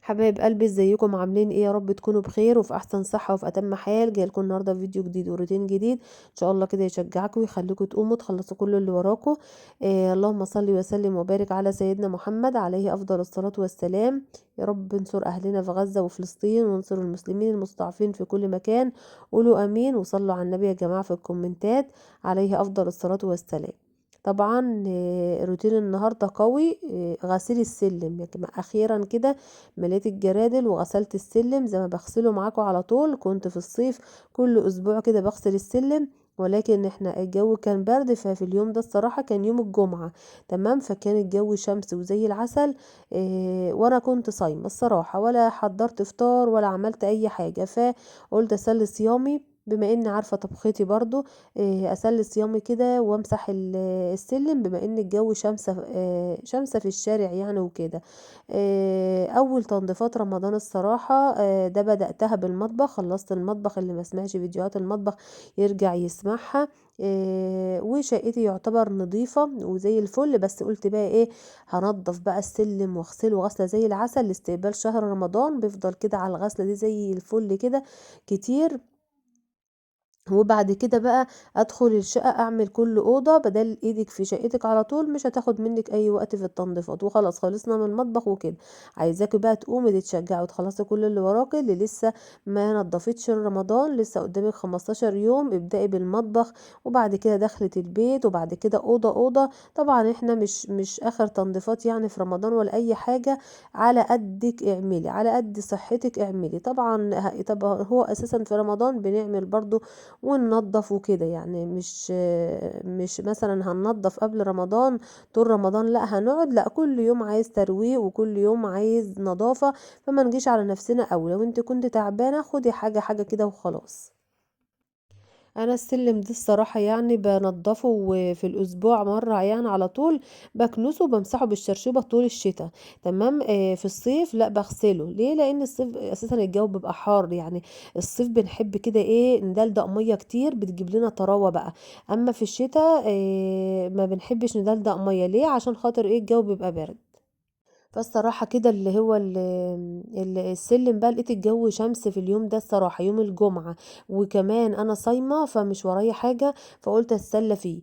حبايب قلبي ازيكم عاملين ايه؟ يا رب تكونوا بخير وفي احسن صحة وفي اتم حال. جاي لكم النهارده فيديو جديد وروتين جديد ان شاء الله كده يشجعكم ويخليكم تقوموا تخلصوا كل اللي وراكم. اللهم صل وسلم وبارك على سيدنا محمد عليه افضل الصلاة والسلام. يا رب انصر اهلنا في غزة وفلسطين وانصر المسلمين المستضعفين في كل مكان. قولوا امين وصلوا على النبي يا جماعة في الكومنتات عليه افضل الصلاة والسلام. طبعا روتين النهارده قوي. غسيل السلم يا جماعة اخيرا كده مليت الجرادل وغسلت السلم زي ما بغسله معاكم على طول. كنت في الصيف كل اسبوع كده بغسل السلم، ولكن احنا الجو كان برد، ففي اليوم ده الصراحة كان يوم الجمعة. تمام، فكان الجو شمس وزي العسل. وانا كنت صايمة الصراحة، ولا حضرت فطار ولا عملت اي حاجة، فقلت اسلي صيامي بما اني عارفة طبختي برضو. اسلي صيامي كده وامسح السلم بما ان الجو شمسة، شمسة في الشارع يعني وكده. اول تنظيفات رمضان الصراحة ده بدأتها بالمطبخ. خلصت المطبخ، اللي ما سمعش فيديوهات المطبخ يرجع يسمعها. وشقتي يعتبر نظيفة وزي الفل، بس قلت بقى ايه، هنضف بقى السلم واغسله غسلة زي العسل لاستقبال شهر رمضان. بيفضل كده على الغسلة دي زي الفل كده كتير. وبعد كده بقى ادخل الشقة اعمل كل اوضة، بدل ايدك في شقتك على طول مش هتاخد منك اي وقت في التنظيفات. وخلاص خلصنا من المطبخ وكده. عايزاكي بقى تقومي تتشجعي وتخلصي كل اللي وراكي، اللي لسه ما نضفتش رمضان لسه قدامك 15 يوم. ابدأي بالمطبخ وبعد كده دخلت البيت وبعد كده اوضة اوضة. طبعا احنا مش اخر تنظيفات يعني في رمضان ولا اي حاجة. على قدك اعملي، على قد صحتك اعملي. طبعا هو اساسا في رمضان بنعمل برضو وننضف وكده، يعني مش مثلا هننضف قبل رمضان طول رمضان، لا هنقعد، لا كل يوم عايز ترويق وكل يوم عايز نظافة. فما نجيش على نفسنا قوي. لو انت كنت تعبانة خدي حاجة حاجة كده وخلاص. انا السلم ده الصراحه يعني بنضفه في الاسبوع مره يعني على طول. بكنسه وبمسحه بالشرشوبه طول الشتاء. تمام. في الصيف لا بغسله. ليه؟ لان الصيف اساسا الجو بيبقى حار يعني. الصيف بنحب كده ايه، ندلدق ميه كتير بتجيب لنا طراوه بقى. اما في الشتاء ما بنحبش ندلدق ميه. ليه؟ عشان خاطر ايه، الجو بيبقى برد. فالصراحة كده اللي هو السلم بقى، لقيت الجو شمس في اليوم ده الصراحة، يوم الجمعة، وكمان انا صايمة فمش ورايا حاجة، فقلت اتسلى فيه.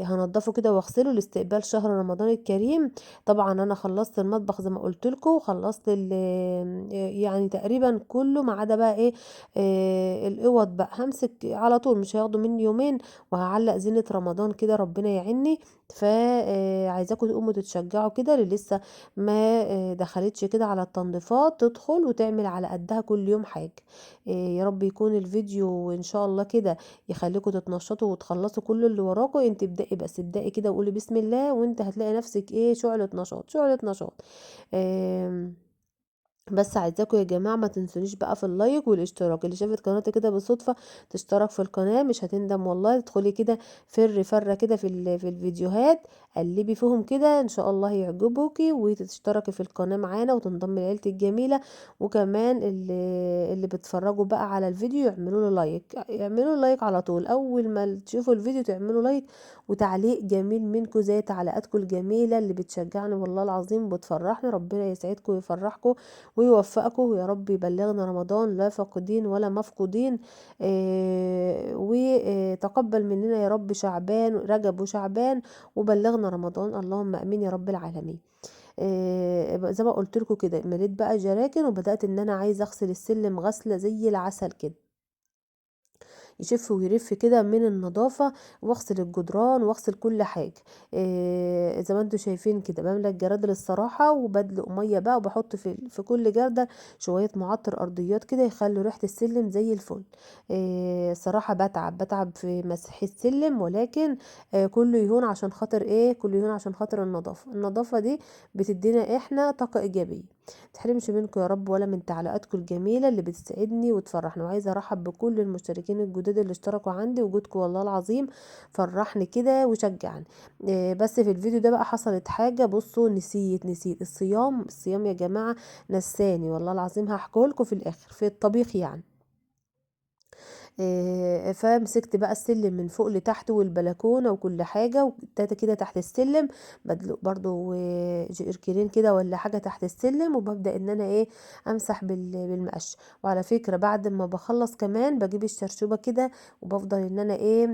هنضفه كده واغسله لاستقبال شهر رمضان الكريم. طبعا انا خلصت المطبخ زي ما قلت لكم، خلصت يعني تقريبا كله ما عدا بقى ايه، الاوض بقى همسك على طول، مش هياخدوا مني يومين. وهعلق زينة رمضان كده ربنا يعيني. فعايزاكم تقوموا تتشجعوا كده، اللي لسه ما دخلتش كده على التنظيفات تدخل وتعمل على قدها كل يوم حاجة. يا رب يكون الفيديو ان شاء الله كده يخليكم تتنشطوا وتخلصوا كل اللي وراكم. انت ابدأي، بس ابدأي كده وقولي بسم الله، وانت هتلاقي نفسك ايه، شعلة نشاط شعلة نشاط. آم، بس عايزاكم يا جماعة ما تنسونيش بقى في اللايك والاشتراك. اللي شافت قناتي كده بالصدفة تشترك في القناة مش هتندم والله. تدخلي كده فرة كده في الفيديوهات، قلبي فيهم كده ان شاء الله يعجبوكي، وتشتركي في القناة معانا وتنضمي لعيلتي الجميلة. وكمان اللي بتفرجوا بقى على الفيديو يعملوا له لايك، يعملوا لايك على طول اول ما تشوفوا الفيديو تعملوا لايك وتعليق جميل منكم زي تعليقاتكم الجميلة اللي بتشجعني والله العظيم بتفرحني. ربنا يسعدكم ويفرحكم ويوفقكم يا رب. يبلغنا رمضان لا فاقدين ولا مفقودين. وتقبل مننا يا رب شعبان رجب وشعبان، وبلغنا رمضان اللهم امين يا رب العالمين. زي ما قلت لكم كده مليت بقى جراكن وبدات ان انا عايزه اغسل السلم غسله زي العسل كده، يشف ويرف كده من النظافة. واغسل الجدران واغسل كل حاجة. زي ما انتوا شايفين كده بملى الجرادل الصراحة وبدلق مية بقى، وبحط في كل جردل شوية معطر ارضيات كده يخلوا ريحة السلم زي الفل. صراحة بتعب في مسح السلم، ولكن كله يهون عشان خاطر ايه، كله يهون عشان خاطر النظافة دي بتدينا احنا طاقة ايجابية. متحرمش منكم يا رب ولا من تعليقاتكم الجميلة اللي بتسعدني وتفرحني. وعايزة ارحب بكل المشتركين الجداد اللي اشتركوا عندي. وجودكم والله العظيم فرحني كده وشجعني. بس في الفيديو ده بقى حصلت حاجة، بصوا نسيت الصيام يا جماعة. نساني والله العظيم، هحكوا لكم في الاخر في الطبيخ يعني. فمسكت بقى السلم من فوق لتحت والبلكونة وكل حاجة، وتلاتة كده تحت السلم بدلق برضو جيركلين كده ولا حاجة تحت السلم، وببدأ ان انا ايه امسح بالمقش. وعلى فكرة بعد ما بخلص كمان بجيب الشرشوبة كده، وبفضل ان انا ايه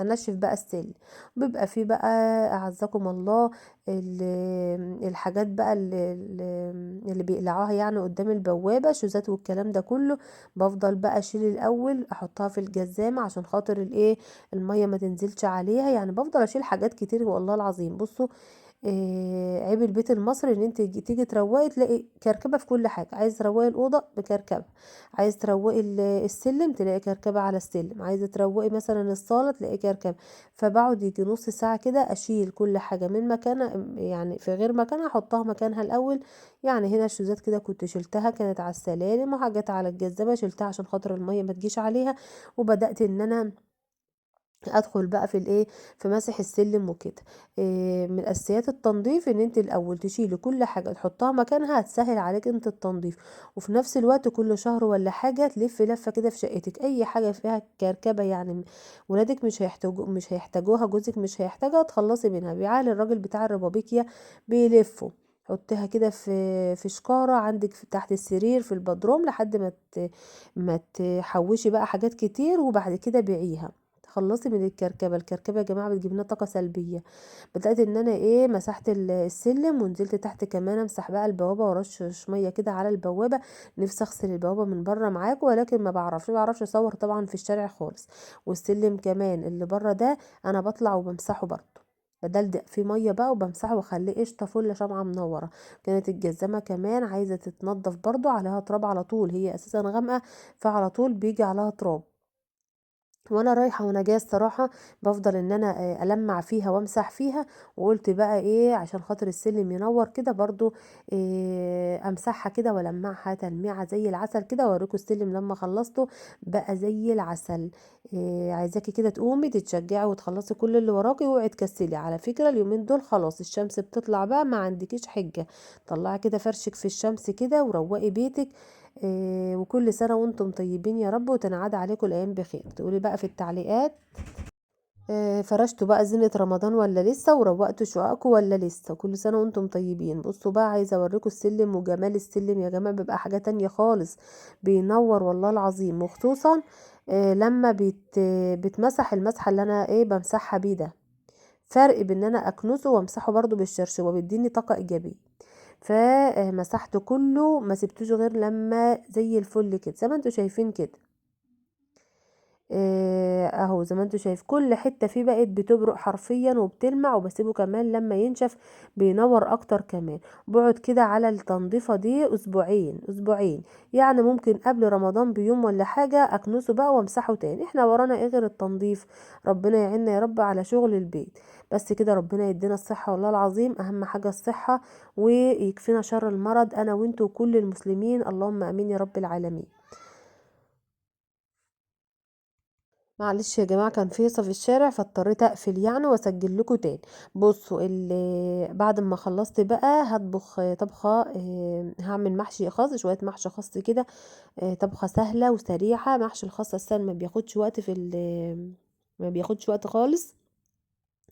انشف بقى السلم. بيبقى فيه بقى اعزكم الله الحاجات بقى اللي بيقلعوها يعني قدام البوابة، شوزات والكلام ده كله. بفضل بقى اشيل الاول احطها في الجزامة عشان خاطر الايه المية ما تنزلش عليها. يعني بفضل اشيل حاجات كتير والله العظيم. بصوا عيب البيت المصري ان انت تيجي تروقي تلاقي كركبه في كل حاجه. عايز تروقي الاوضه بكركبه، عايز تروقي السلم تلاقي كركبه على السلم، عايزه تروقي مثلا الصاله تلاقي كركبه. فبقعد يجي نص ساعه كده اشيل كل حاجه من مكانها، يعني في غير مكانها احطها مكانها الاول. يعني هنا الشوزات كده كنت شلتها كانت على السلالم، وحاجات على الجزامه شلتها عشان خاطر الميه ما تجيش عليها. وبدات ان انا ادخل بقى في الايه في مسح السلم وكده. من اساسيات التنظيف ان انت الاول تشيلي كل حاجه تحطها مكانها، هتسهل عليك انت التنظيف. وفي نفس الوقت كل شهر ولا حاجه تلف لفه كده في شقتك، اي حاجه فيها كركبه يعني ولادك مش هيحتاجوها، جوزك مش هيحتاجها، تخلصي منها. بيعال الراجل بتاع الربابيكيا بيلفوا، حطيها كده في شكارة عندك تحت السرير في البدروم لحد ما تحوشي بقى حاجات كتير، وبعد كده بيعيها تخلصي من الكركبه. الكركبه يا جماعه بتجيب لنا طاقه سلبيه. بدات ان انا ايه مسحت السلم، ونزلت تحت كمان امسح بقى البوابه ورشش ميه كده على البوابه. نفسي اغسل البوابه من بره معاكم، ولكن ما بعرفش اصور طبعا في الشارع خالص. والسلم كمان اللي بره ده انا بطلع وبمسحه برضه، بدلدق فيه ميه بقى وبمسحه واخليه قشطه فل شمعه منوره. كانت الجزمه كمان عايزه تتنضف برضه، عليها تراب على طول، هي اساسا غامقه فعلى طول بيجي عليها تراب. وانا رايحه وانا جايه الصراحه بفضل ان انا المع فيها وامسح فيها. وقلت بقى ايه عشان خاطر السلم ينور كده برضو امسحها كده والمعها تلميعه زي العسل كده، واوريكم السلم لما خلصته بقى زي العسل. عايزاكي كده تقومي تتشجعي وتخلصي كل اللي وراكي، واوعي تكسلي. على فكره اليومين دول خلاص الشمس بتطلع بقى، ما عندكيش حجه. طلعي كده فرشك في الشمس كده وروقي بيتك. وكل سنة وانتم طيبين يا رب، وتنعاد عليكم الأيام بخير. تقولي بقى في التعليقات فرشتوا بقى زينة رمضان ولا لسه، وروقتوا شققكم ولا لسه. كل سنة وانتم طيبين. بصوا بقى عايزة اوريكم السلم وجمال السلم يا جماعة، بيبقى حاجة تانية خالص، بينور والله العظيم. وخصوصا لما بتمسح المسحة اللي انا ايه بمسحها بيه ده، فرق بين ان انا اكنسه وامسحه برضو بالشرشوة بيديني طاقة ايجابية. فمسحته كله ما سبتوش غير لما زي الفل كده زي ما انتوا شايفين كده. اهو زي ما انتوا شايف كل حتة فيه بقت بتبرق حرفيا وبتلمع، وبسيبه كمان لما ينشف بينور اكتر كمان. بقعد كده على التنظيفة دي اسبوعين. يعني ممكن قبل رمضان بيوم ولا حاجة اكنسه بقى وامسحه تاني. احنا ورانا ايه غير التنظيف؟ ربنا يعيننا يا رب على شغل البيت. بس كده ربنا يدينا الصحة والله العظيم، اهم حاجة الصحة، ويكفينا شر المرض انا وانتوا وكل المسلمين، اللهم امين يا رب العالمين. معلش يا جماعة كان في هيصة في الشارع فاضطريت اقفل يعني واسجل لكم تاني. بصوا اللي بعد ما خلصت بقى هطبخ طبخة هعمل محشي خاص، شوية محشي خاص كده. طبخة سهلة وسريعة. محشي الخاص اساسا ما بياخدش وقت خالص.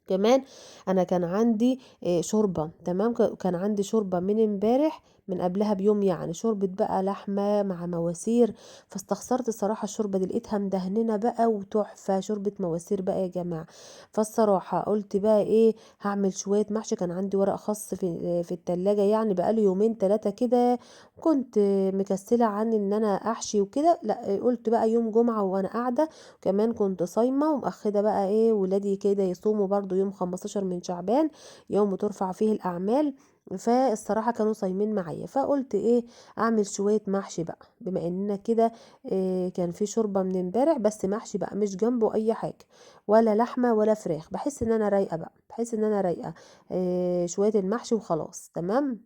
كمان انا كان عندي شوربه تمام، كان عندي شوربه من امبارح من قبلها بيوم، يعني شوربه بقى لحمه مع مواسير. فاستخسرت الصراحه الشوربه دي لقيتها مدهننه بقى وتحفه، شوربه مواسير بقى يا جماعه. فالصراحه قلت بقى ايه هعمل شويه محشي. كان عندي ورق خاص في التلاجة يعني بقالي يومين ثلاثه كده، كنت مكسله عن ان انا احشي وكده. لا قلت بقى يوم جمعه وانا قاعده، كمان كنت صايمة ومأخدة بقى ايه ولادي كده يصوموا برضو يوم 15 من شعبان، يوم ترفع فيه الأعمال. فالصراحة كانوا صايمين معايا، فقلت ايه اعمل شوية محشي بقى بما اننا كده. إيه كان في شوربة من امبارح بس محشي بقى مش جنبه اي حاجة، ولا لحمة ولا فراخ. بحس ان انا رايقة بقى، بحس ان انا رايقة. إيه شوية المحشي وخلاص تمام.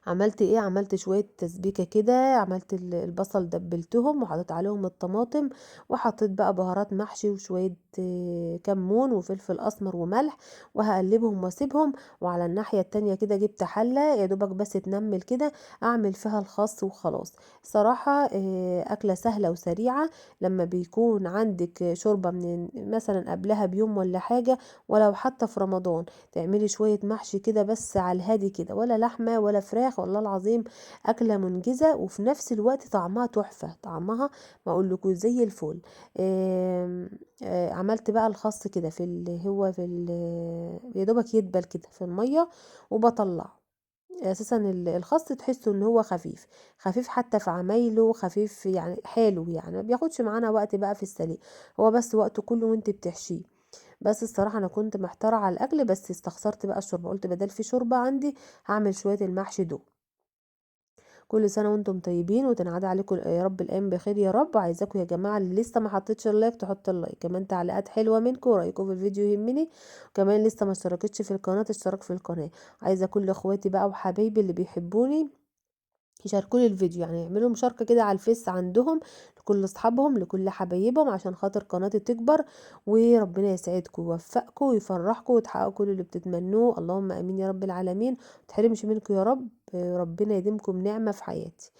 عملت ايه، عملت شوية تسبيكة كده، عملت البصل دبلتهم وحطيت عليهم الطماطم، وحطيت بقى بهارات محشي وشوية كمون وفلفل اسمر وملح، وهقلبهم واسيبهم. وعلى الناحية التانية كده جبت حلة يا دوبك بس تنمل كده، اعمل فيها الخس وخلاص. صراحة اكلة سهلة وسريعة. لما بيكون عندك شوربة من مثلا قبلها بيوم ولا حاجة، ولو حتى في رمضان، تعملي شوية محشي كده بس على الهادي كده، ولا لحمة ولا فراخ، والله العظيم أكلة منجزة وفي نفس الوقت طعمها تحفة، طعمها ما أقولكوا زي الفل. آم، عملت بقى الخس كده في هو في يا دوبك يدبل كده في المية وبطلعه. اساسا الخس تحسه ان هو خفيف، خفيف حتى في عمايله، خفيف يعني حلو، يعني ما بياخدش معانا وقت بقى في السليق، هو بس وقته كله وانت بتحشيه. بس الصراحة انا كنت محتارة على الاكل، بس استخسرت بقى الشوربة، قلت بدل في شوربة عندي هعمل شوية المحشي دول. كل سنة وانتم طيبين وتنعاد عليكم يا رب الايام بخير يا رب. عايزاكم يا جماعة اللي لسه ما حطيتش اللايك تحط اللايك، كمان تعليقات حلوة منكم ورأيكم في الفيديو يهمني، وكمان لسه ما اشتركتش في القناة تشترك في القناة. عايزة كل اخواتي بقى وحبايبي اللي بيحبوني يشاركولي الفيديو، يعني يعملوا مشاركة كده على الفيس عندهم لكل اصحابهم لكل حبايبهم، عشان خاطر قناتي تكبر، وربنا يسعدكم ويوفقكم ويفرحكم وتحققوا كل اللي بتتمنوه، اللهم امين يا رب العالمين. متحرمش منكم يا رب. ربنا يديمكم نعمة في حياتي.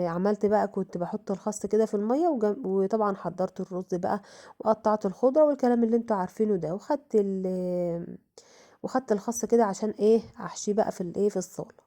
عملت بقى كنت بحط الخس كده في المية وطبعا حضرت الرز بقى، وقطعت الخضرة والكلام اللي انتوا عارفينه ده، وخدت الخس كده عشان ايه احشيه بقى في الايه في الصالة.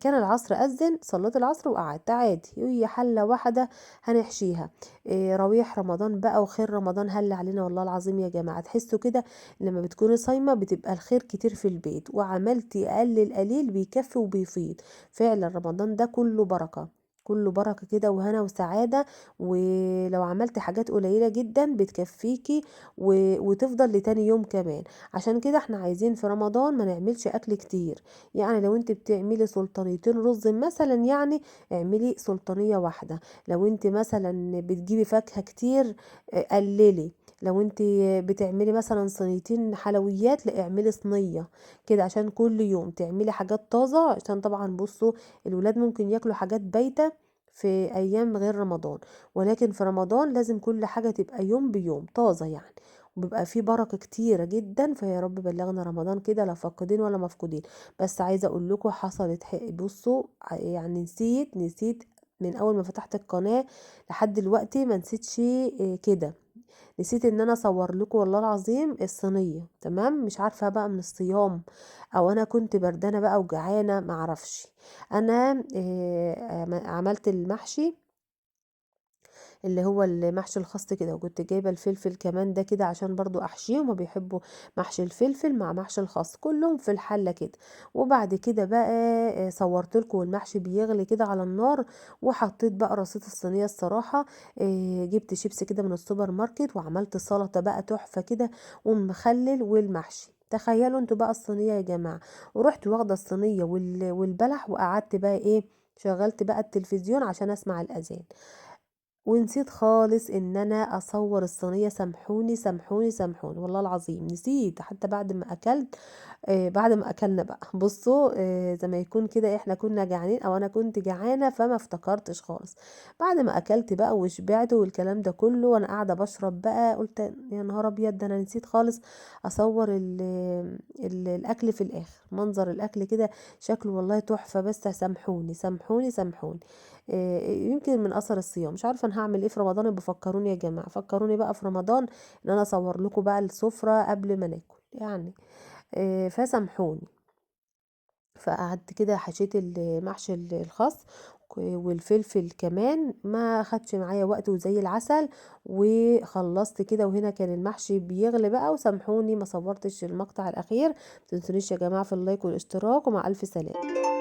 كان العصر أذن، صليت العصر وقعدت عادي، هي حلة واحدة هنحشيها. روايح رمضان بقى وخير رمضان هل علينا، والله العظيم يا جماعة تحسوا كده لما بتكوني صايمة بتبقى الخير كتير في البيت، وعملتي أقل القليل بيكفي وبيفيض. فعلا رمضان ده كله بركة، كله بركة كده وهنا وسعادة. ولو عملت حاجات قليلة جدا بتكفيكي وتفضل لتاني يوم كمان. عشان كده احنا عايزين في رمضان ما نعملش أكل كتير، يعني لو انت بتعملي سلطانيتين رز مثلا، يعني اعملي سلطانية واحدة. لو انت مثلا بتجيبي فاكهة كتير قللي. لو انت بتعملي مثلا صينيتين حلويات، لا اعملي صينية كده، عشان كل يوم تعملي حاجات طازة. عشان طبعا بصوا الولاد ممكن ياكلوا حاجات بايتة في ايام غير رمضان، ولكن في رمضان لازم كل حاجة تبقى يوم بيوم طازة يعني، وبيبقى فيه بركة كتيرة جدا. فيا رب بلغنا رمضان كده لا فاقدين ولا مفقودين. بس عايزه اقول لكم حصلت بصوا يعني نسيت من اول ما فتحت القناه لحد دلوقتي ما نسيتش كده، نسيت ان انا اصور لكم والله العظيم الصينيه تمام. مش عارفه بقى من الصيام او انا كنت بردانه بقى وجعانه معرفش. انا عملت المحشي اللي هو المحشي الخاص كده، وكنت جايبه الفلفل كمان ده كده عشان برضو احشيه، وما بيحبوا محشي الفلفل مع محشي الخاص كلهم في الحله كده. وبعد كده بقى صورت لكم المحشي بيغلي كده على النار، وحطيت بقى رصيد الصينيه الصراحه. جبت شيبس كده من السوبر ماركت، وعملت سلطه بقى تحفه كده ومخلل والمحشي. تخيلوا انتوا بقى الصينيه يا جماعه. ورحت واخده الصينيه والبلح، وقعدت بقى ايه، شغلت بقى التلفزيون عشان اسمع الاذان، ونسيت خالص ان انا اصور الصينيه. سامحوني سامحوني سامحوني والله العظيم نسيت حتى بعد ما اكلت. بعد ما اكلنا بقى بصوا زي ما يكون كده احنا كنا جعانين او انا كنت جعانه، فما افتكرتش خالص. بعد ما اكلت بقى وشبعت والكلام ده كله وانا قاعده بشرب بقى، قلت يا نهار ابيض ده انا نسيت خالص اصور الاكل في الاخر، منظر الاكل كده شكله والله تحفه. بس سامحوني سامحوني سامحوني. يمكن من اثر الصيام، مش عارفه انا هعمل ايه في رمضان. بفكروني يا جماعه، فكروني بقى في رمضان ان انا اصور لكم بقى السفره قبل ما ناكل يعني. فسامحوني. فقعدت كده حشيت المحشي الخاص والفلفل كمان، ما خدش معايا وقت وزي العسل، وخلصت كده. وهنا كان المحشي بيغلي بقى، وسامحوني ما صورتش المقطع الاخير. متنسونيش يا جماعه في اللايك والاشتراك، ومع الف سلامه.